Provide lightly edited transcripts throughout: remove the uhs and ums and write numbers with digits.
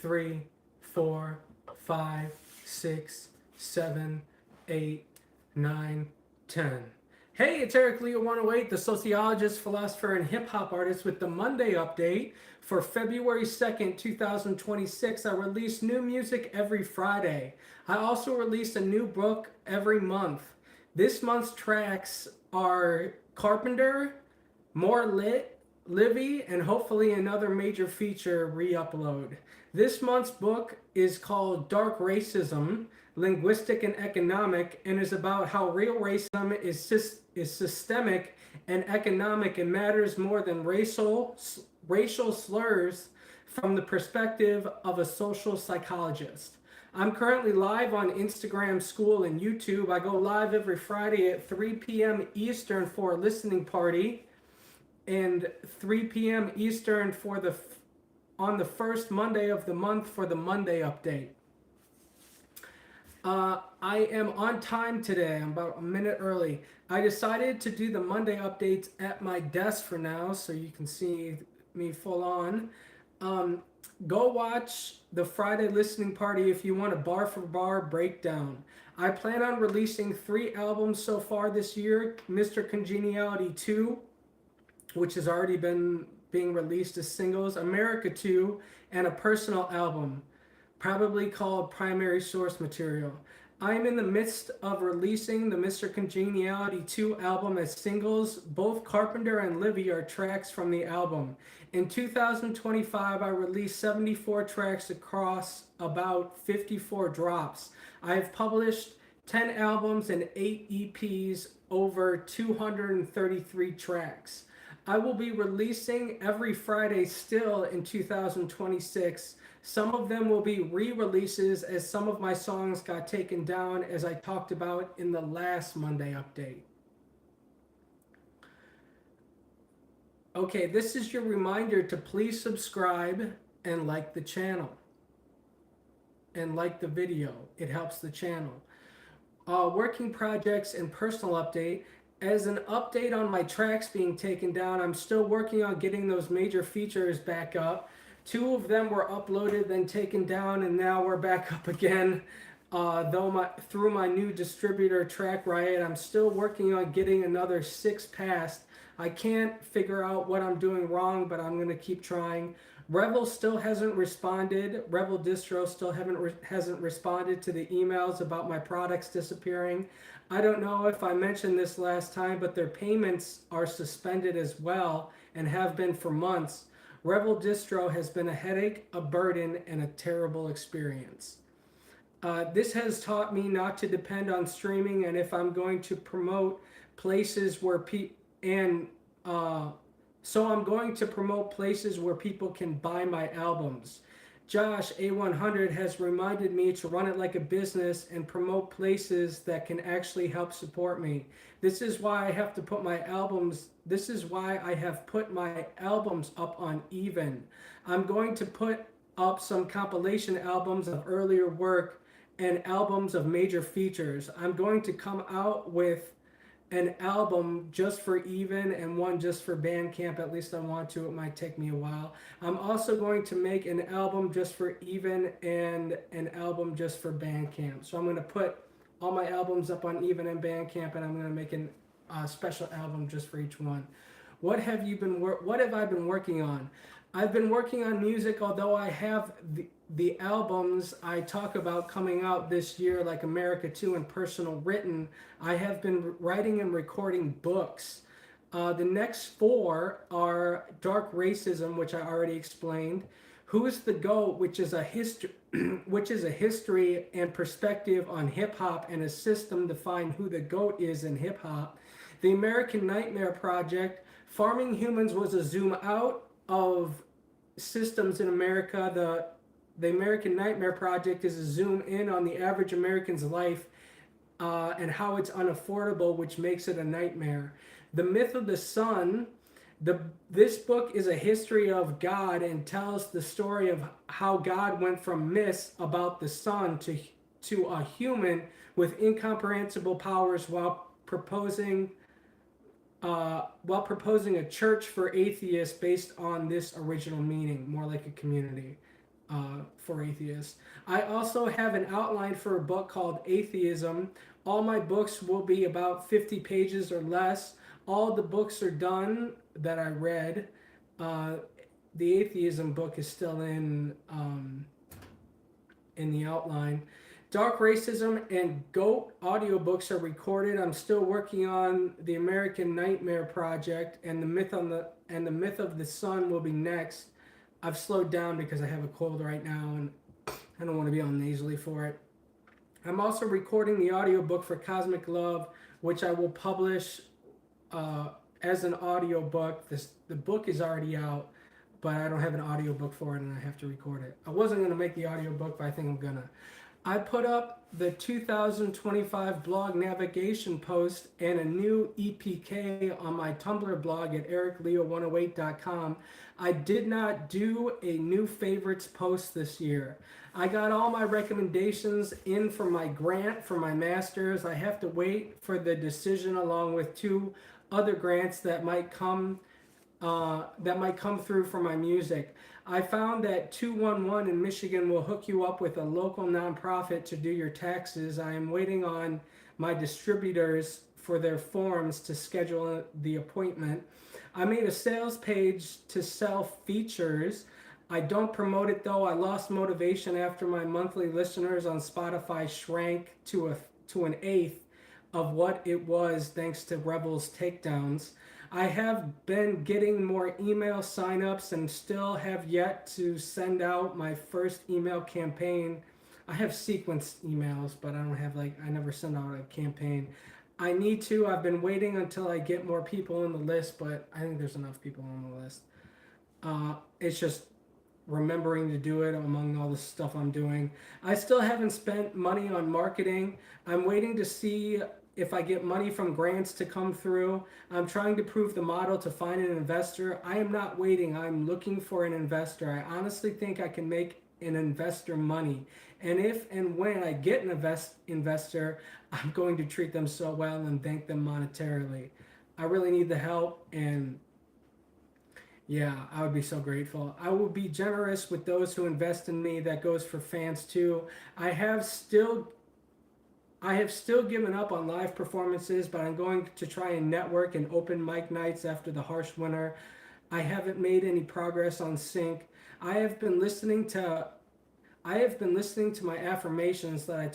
3, 4, 5, 6, 7, 8, 9, 10. Hey, it's Eric Leo 108, the sociologist, philosopher, and hip hop artist with the Monday update for February 2nd, 2026. I release new music every Friday. I also release a new book every month. This month's tracks are Carpenter, More Lit, Livvy, and hopefully another major feature re-upload. This month's book is called Dark Racism, Linguistic and Economic, and is about how real racism is systemic and economic and matters more than racial slurs from the perspective of a social psychologist. I'm currently live on Instagram, School, and YouTube. I go live every Friday at 3 p.m. Eastern for a listening party, and 3 p.m. Eastern on the first Monday of the month for the Monday update. I am on time today. I'm about a minute early. I decided to do the Monday updates at my desk for now, so you can see me full on. Go watch the Friday listening party if you want a bar for bar breakdown. I plan on releasing 3 albums so far this year. Mr. Congeniality 2, which has already been being released as singles, America 2, and a personal album, probably called Primary Source Material. I am in the midst of releasing the Mr. Congeniality 2 album as singles. Both Carpenter and Livvy are tracks from the album. In 2025, I released 74 tracks across about 54 drops. I have published 10 albums and 8 EPs, over 233 tracks. I will be releasing every Friday still in 2026. Some of them will be re-releases as some of my songs got taken down, as I talked about in the last Monday update. Okay, this is your reminder to please subscribe and like the channel. And like the video. It helps the channel. Working projects and personal update. As an update on my tracks being taken down, I'm still working on getting those major features back up. 2 of them were uploaded, then taken down, and now we're back up again. Through my new distributor, Track Riot, I'm still working on getting another 6 passed. I can't figure out what I'm doing wrong, but I'm going to keep trying. Revel still hasn't responded. Revel Distro still hasn't responded to the emails about my products disappearing. I don't know if I mentioned this last time, but their payments are suspended as well and have been for months. Revel Distro has been a headache, a burden, and a terrible experience. This has taught me not to depend on streaming, and if I'm going to promote places where so I'm going to promote places where people can buy my albums. Josh A100 has reminded me to run it like a business and promote places that can actually help support me. This is why I have put my albums up on Even. I'm going to put up some compilation albums of earlier work and albums of major features. I'm going to come out with an album just for Even and one just for Bandcamp. At least I want to. It might take me a while. I'm also going to make an album just for Even and an album just for Bandcamp. So I'm going to put all my albums up on Even and Bandcamp, and I'm going to make a special album just for each one. What have I been working on? I've been working on music, although I have the albums I talk about coming out this year, like America 2 and Personal Written. I have been writing and recording books. The next 4 are Dark Racism, which I already explained. Who is the GOAT, which is a history and perspective on hip hop and a system to find who the GOAT is in hip hop. The American Nightmare Project. Farming Humans was a zoom out of systems in America. The American Nightmare Project is a zoom in on the average American's life and how it's unaffordable, which makes it a nightmare. The Myth of the Sun. This book is a history of God and tells the story of how God went from myths about the sun to a human with incomprehensible powers while proposing a church for atheists based on this original meaning, more like a community. for atheists. I also have an outline for a book called Atheism. All my books will be about 50 pages or less. All the books are done that I read. Uh, the atheism book is still in the outline. Dark Racism and Goat audiobooks are recorded. I'm still working on the American Nightmare Project, and the Myth of the Sun will be next. I've slowed down because I have a cold right now and I don't want to be all nasally for it. I'm also recording the audiobook for Cosmic Love, which I will publish uh, as an audiobook. The book is already out, but I don't have an audiobook for it and I have to record it. I wasn't going to make the audiobook, but I think I'm going to. I put up the 2025 blog navigation post and a new EPK on my Tumblr blog at ericleo108.com. I did not do a new favorites post this year. I got all my recommendations in for my grant for my master's. I have to wait for the decision along with two other grants that might come through for my music. I found that 211 in Michigan will hook you up with a local nonprofit to do your taxes. I am waiting on my distributors for their forms to schedule the appointment. I made a sales page to sell features. I don't promote it though. I lost motivation after my monthly listeners on Spotify shrank to an eighth of what it was thanks to Rebel's takedowns. I have been getting more email signups and still have yet to send out my first email campaign. I have sequenced emails, but I don't have I never send out a campaign. I need to. I've been waiting until I get more people on the list, but I think there's enough people on the list. It's just remembering to do it among all the stuff I'm doing. I still haven't spent money on marketing. I'm waiting to see if I get money from grants to come through. I'm trying to prove the model to find an investor. I am not waiting. I'm looking for an investor. I honestly think I can make an investor money. And if and when I get an investor, I'm going to treat them so well and thank them monetarily. I really need the help, and yeah, I would be so grateful. I will be generous with those who invest in me. That goes for fans too. I have still given up on live performances, but I'm going to try and network and open mic nights after the harsh winter. I haven't made any progress on sync. I have been listening to my affirmations that I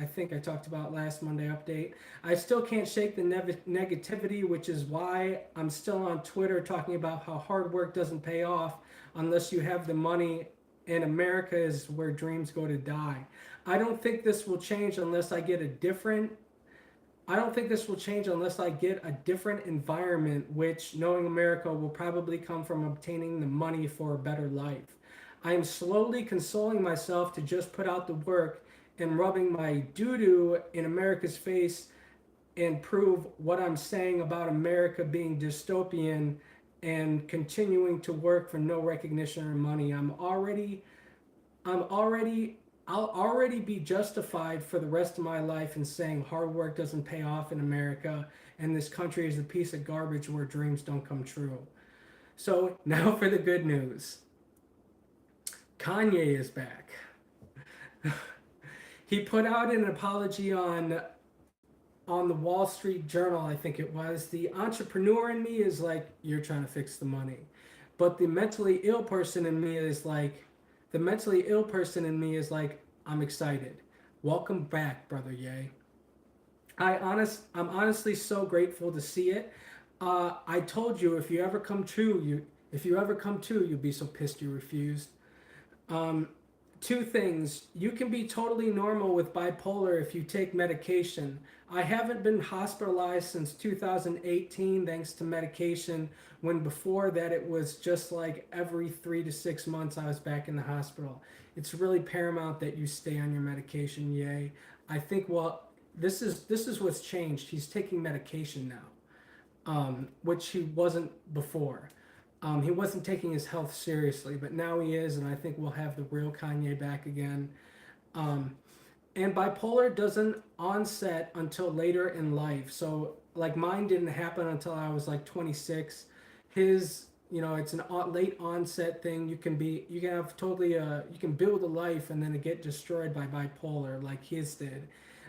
think I talked about last Monday update. I still can't shake the negativity, which is why I'm still on Twitter talking about how hard work doesn't pay off unless you have the money, and America is where dreams go to die. I don't think this will change unless I get a different environment, which, knowing America, will probably come from obtaining the money for a better life. I am slowly consoling myself to just put out the work and rubbing my doo-doo in America's face and prove what I'm saying about America being dystopian and continuing to work for no recognition or money. I'll already be justified for the rest of my life in saying hard work doesn't pay off in America and this country is a piece of garbage where dreams don't come true. So now for the good news. Kanye is back. He put out an apology on the Wall Street Journal, I think it was. The entrepreneur in me is like, you're trying to fix the money. But the mentally ill person in me is like, I'm excited. Welcome back, brother Ye. I'm honestly so grateful to see it. I told you if you ever come true, you'll be so pissed you refused. Two things. You can be totally normal with bipolar if you take medication. I haven't been hospitalized since 2018 thanks to medication, when before that it was just like every 3 to 6 months I was back in the hospital. It's really paramount that you stay on your medication, Yay. I think, this is what's changed. He's taking medication now, which he wasn't before. He wasn't taking his health seriously, but now he is, and I think we'll have the real Kanye back again. And bipolar doesn't onset until later in life. So, like, mine didn't happen until I was like 26. His it's an late onset thing. You can have totally you can build a life and then it get destroyed by bipolar like his did.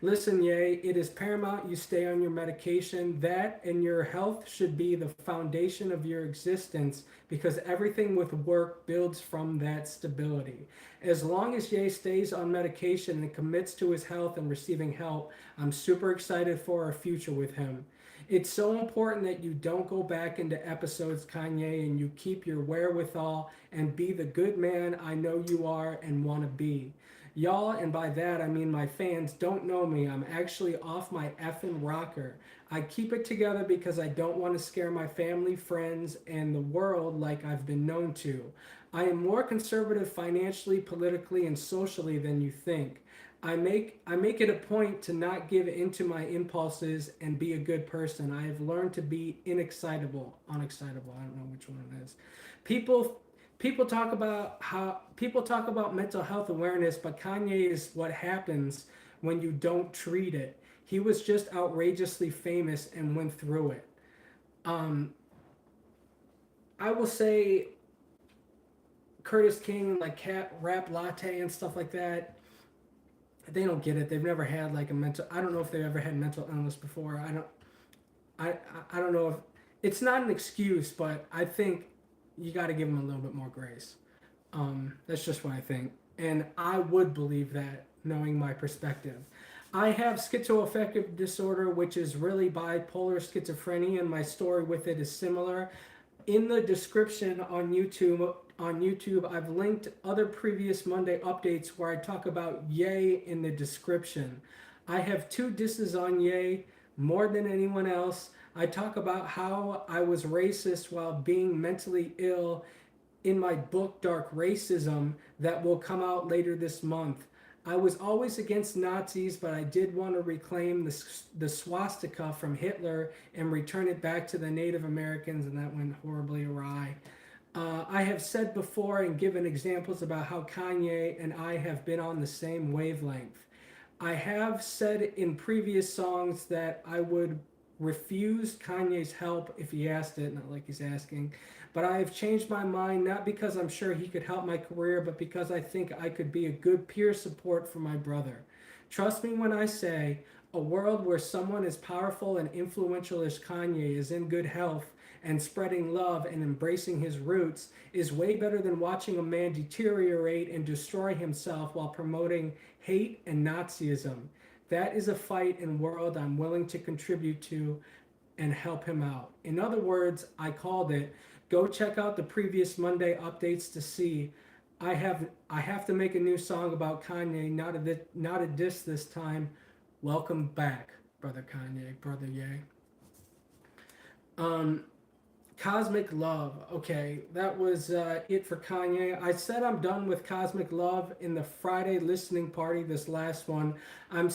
Listen, Ye, it is paramount you stay on your medication. That and your health should be the foundation of your existence because everything with work builds from that stability. As long as Ye stays on medication and commits to his health and receiving help, I'm super excited for our future with him. It's so important that you don't go back into episodes, Kanye, and you keep your wherewithal and be the good man I know you are and want to be. Y'all, and by that I mean my fans, don't know me. I'm actually off my effing rocker. I keep it together because I don't want to scare my family, friends, and the world like I've been known to. I am more conservative financially, politically, and socially than you think. I make it a point to not give into my impulses and be a good person. I have learned to be unexcitable. I don't know which one it is. People people talk about mental health awareness, but Kanye is what happens when you don't treat it. He was just outrageously famous and went through it. Um, I will say Curtis King, like Cat Rap Latte and stuff like that, they don't get it. They've never had like a mental. I don't know if they've ever had mental illness before. I don't know if it's not an excuse, but I think you got to give them a little bit more grace. That's just what I think, and I would believe that knowing my perspective. I have schizoaffective disorder, which is really bipolar schizophrenia, and my story with it is similar. In the description on YouTube, I've linked other previous Monday updates where I talk about Ye in the description. I have two disses on Ye more than anyone else. I talk about how I was racist while being mentally ill in my book Dark Racism that will come out later this month. I was always against Nazis, but I did want to reclaim the swastika from Hitler and return it back to the Native Americans, and that went horribly awry. I have said before and given examples about how Kanye and I have been on the same wavelength. I have said in previous songs that I would refuse Kanye's help if he asked it, not like he's asking. But I have changed my mind not because I'm sure he could help my career, but because I think I could be a good peer support for my brother. Trust me when I say a world where someone as powerful and influential as Kanye is in good health and spreading love and embracing his roots is way better than watching a man deteriorate and destroy himself while promoting hate and Nazism. That is a fight and world I'm willing to contribute to and help him out. In other words, I called it. Go check out the previous Monday updates to see. I have to make a new song about Kanye, not a diss this time. Welcome back, brother Kanye, brother Ye. Um, Cosmic Love. Okay, that was it for Kanye. I said I'm done with Cosmic Love in the Friday listening party. This last one, I'm.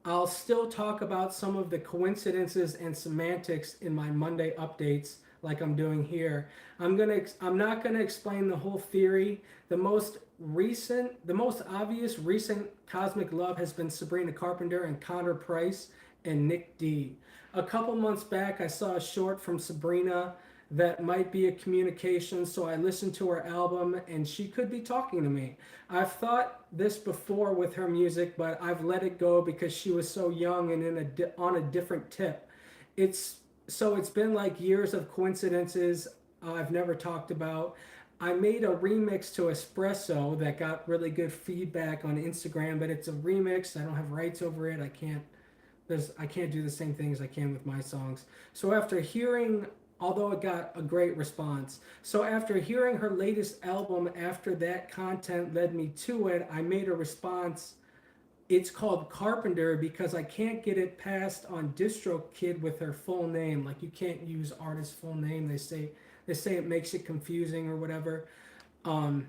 I'll still talk about some of the coincidences and semantics in my Monday updates, like I'm doing here. I'm not gonna explain the whole theory. The most obvious recent Cosmic Love has been Sabrina Carpenter and Connor Price and Nick D. A couple months back, I saw a short from Sabrina that might be a communication, so I listened to her album and she could be talking to me. I've thought this before with her music, but I've let it go because she was so young and on a different tip. It's been like years of coincidences I've never talked about. I made a remix to Espresso that got really good feedback on Instagram, but it's a remix. I don't have rights over it. I can't do the same things I can with my songs. So after hearing although it got a great response. So after hearing her latest album, after that content led me to it, I made a response. It's called Carpenter because I can't get it passed on DistroKid with her full name. Like you can't use artist full name. They say it makes it confusing or whatever. Um,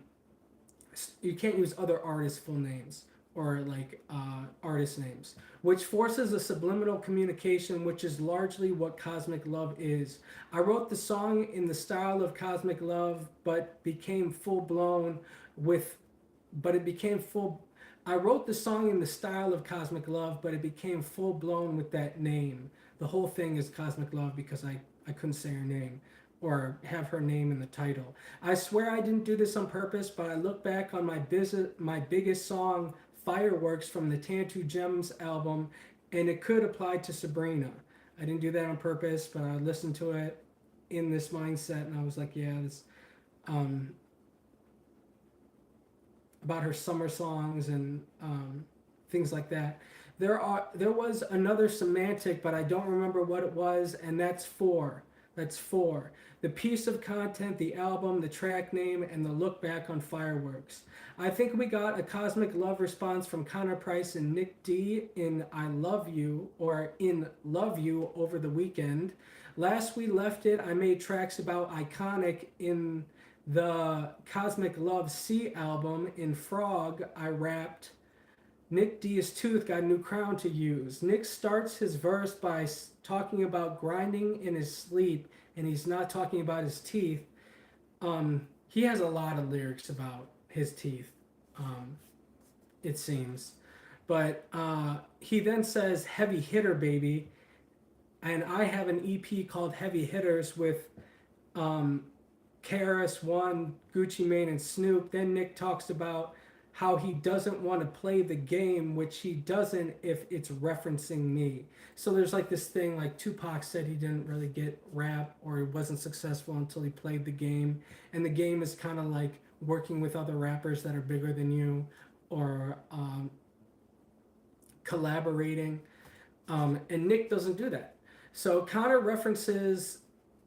you can't use other artists' full names or like artist names, which forces a subliminal communication, which is largely what Cosmic Love is. I wrote the song in the style of Cosmic Love, but became full blown with, but it became full. I wrote the song in the style of Cosmic Love, but it became full blown with that name. The whole thing is Cosmic Love because I couldn't say her name. or have her name in the title. I swear I didn't do this on purpose, but I look back on my biggest song, Fireworks, from the Tantu Gems album, and it could apply to Sabrina. I didn't do that on purpose, but I listened to it in this mindset, and I was like, yeah, this um, about her summer songs and things like that. There was another semantic, but I don't remember what it was, and that's four. That's four. The piece of content, the album, the track name, and the look back on Fireworks. I think we got a cosmic love response from Connor Price and Nick D in I Love You, or in Love You, over the weekend. Last we left it, I made tracks about Iconic in the Cosmic Love C album. In Frog, I rapped Nick D's tooth got a new crown to use. Nick starts his verse by talking about grinding in his sleep, and he's not talking about his teeth. He has a lot of lyrics about his teeth, it seems. But he then says, heavy hitter, baby. And I have an EP called Heavy Hitters with KRS One, Gucci Mane, and Snoop. Then Nick talks about how he doesn't want to play the game, which he doesn't if it's referencing me. So there's like this thing, like Tupac said he didn't really get rap, or he wasn't successful until he played the game. And the game is kind of like working with other rappers that are bigger than you, or collaborating. And Nick doesn't do that. So Connor references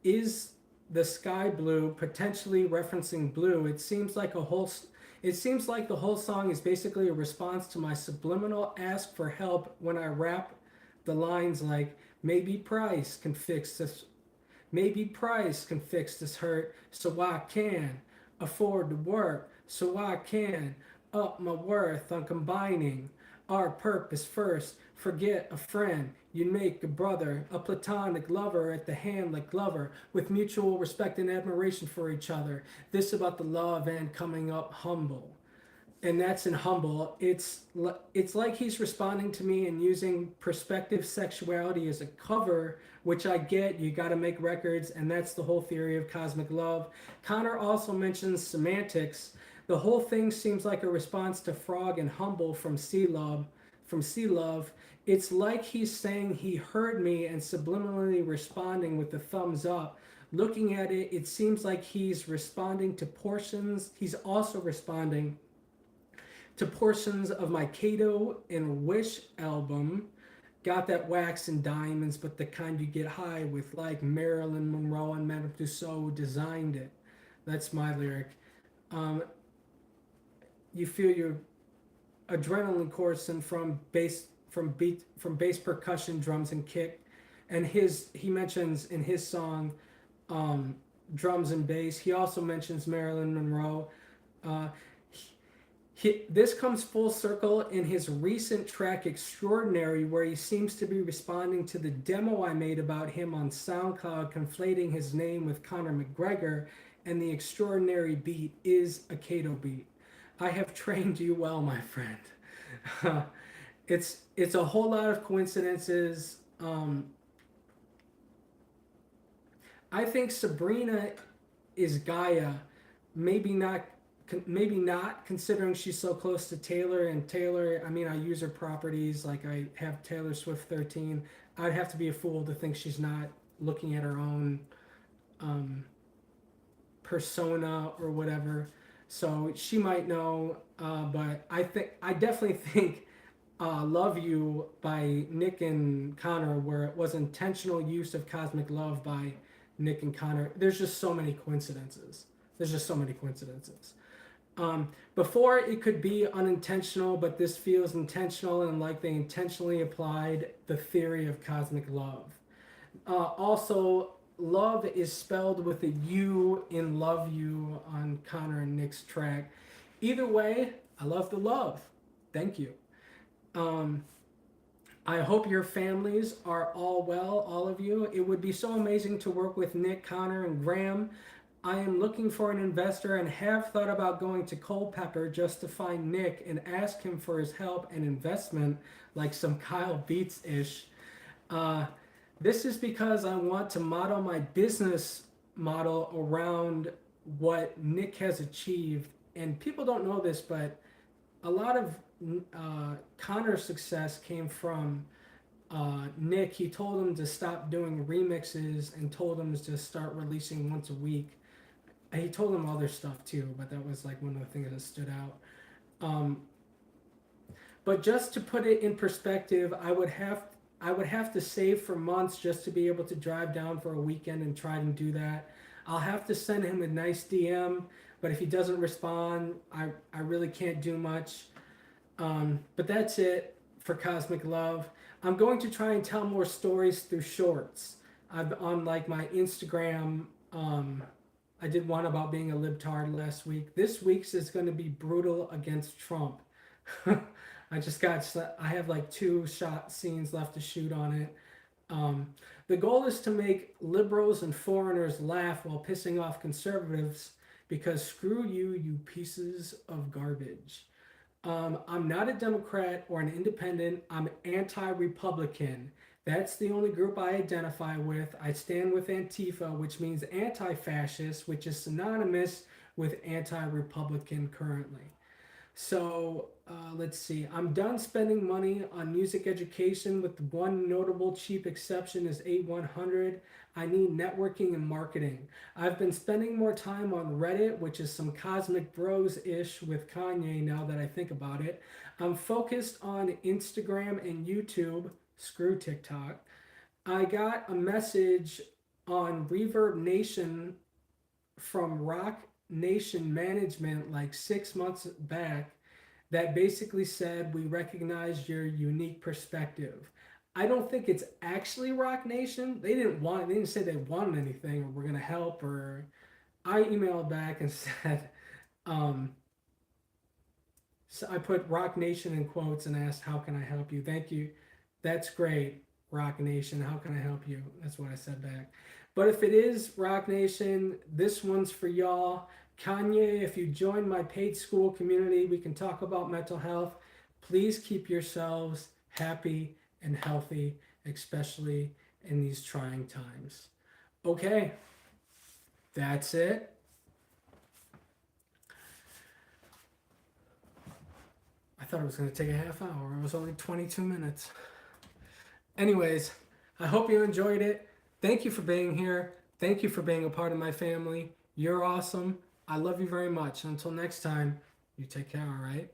is the sky blue, potentially referencing blue. It seems like the whole song is basically a response to my subliminal ask for help when I rap the lines like, maybe Price can fix this, maybe Price can fix this hurt, so I can afford to work, so I can up my worth on combining our purpose first. Forget a friend, you make a brother, a platonic lover at the hand like Glover, with mutual respect and admiration for each other. This about the love and coming up humble. And that's in Humble. It's like he's responding to me and using perspective sexuality as a cover, which I get. You got to make records, and that's the whole theory of cosmic love. Connor also mentions semantics. The whole thing seems like a response to Frog and Humble from Sea Love. It's like he's saying he heard me and subliminally responding with the thumbs up. Looking at it, it seems like he's responding to portions. He's also responding to portions of my Kato and Wish album. Got that wax and diamonds, but the kind you get high with, like Marilyn Monroe and Madame Tussauds designed it. That's my lyric. You feel your adrenaline coursing from bass percussion, drums, and kick. And he mentions in his song drums and bass. He also mentions Marilyn Monroe. This comes full circle in his recent track Extraordinary, where he seems to be responding to the demo I made about him on Soundcloud, conflating his name with Conor McGregor, and the Extraordinary beat is a Kato beat. I have trained you well, my friend. It's a whole lot of coincidences. I think Sabrina is Gaia, maybe not considering she's so close to Taylor. And Taylor, I mean, I use her properties, like I have Taylor Swift 13. I'd have to be a fool to think she's not looking at her own persona or whatever. So she might know, but I definitely think Love You by Nick and Connor, where it was intentional use of cosmic love by Nick and Connor. There's just so many coincidences. Before it could be unintentional, but this feels intentional, and like they intentionally applied the theory of cosmic love. Also, love is spelled with a U in Love You on Connor and Nick's track. Either way, I love the love. Thank you. I hope your families are all well, all of you. It would be so amazing to work with Nick, Connor, and Graham. I am looking for an investor and have thought about going to Culpeper just to find Nick and ask him for his help and investment, like some Kyle Beats-ish. This is because I want to model my business model around what Nick has achieved. And people don't know this, but a lot of Connor's success came from Nick. He told him to stop doing remixes and told him to start releasing once a week. He told him other stuff too, but that was like one of the things that stood out. Um, but just to put it in perspective, I would have to save for months just to be able to drive down for a weekend and try and do that. I'll have to send him a nice DM, but if he doesn't respond, I really can't do much. But that's it for Cosmic Love. I'm going to try and tell more stories through shorts. I've on like my Instagram. I did one about being a libtard last week. This week's is going to be brutal against Trump. I have like two shot scenes left to shoot on it. Um, the goal is to make liberals and foreigners laugh while pissing off conservatives because screw you, you pieces of garbage. I'm not a Democrat or an independent. I'm anti Republican. That's the only group I identify with. I stand with Antifa, which means anti fascist, which is synonymous with anti Republican currently. So let's see. I'm done spending money on music education with one notable cheap exception is A100. I need networking and marketing. I've been spending more time on Reddit, which is some cosmic bros ish with Kanye now that I think about it. I'm focused on Instagram and YouTube. Screw TikTok. I got a message on Reverb Nation from Rock Nation Management like 6 months back that basically said, we recognize your unique perspective. I don't think it's actually Rock Nation. They didn't say they wanted anything or were going to help. Or I emailed back and said, um, so I put Rock Nation in quotes and asked, how can I help you? Thank you. That's great, Rock Nation. How can I help you? That's what I said back. But if it is Rock Nation, this one's for y'all. Kanye, if you join my paid school community, we can talk about mental health. Please keep yourselves happy and healthy, especially in these trying times. Okay, that's it. I thought it was going to take a half hour. It was only 22 minutes. Anyways, I hope you enjoyed it. Thank you for being here. Thank you for being a part of my family. You're awesome. I love you very much. Until next time, you take care, all right?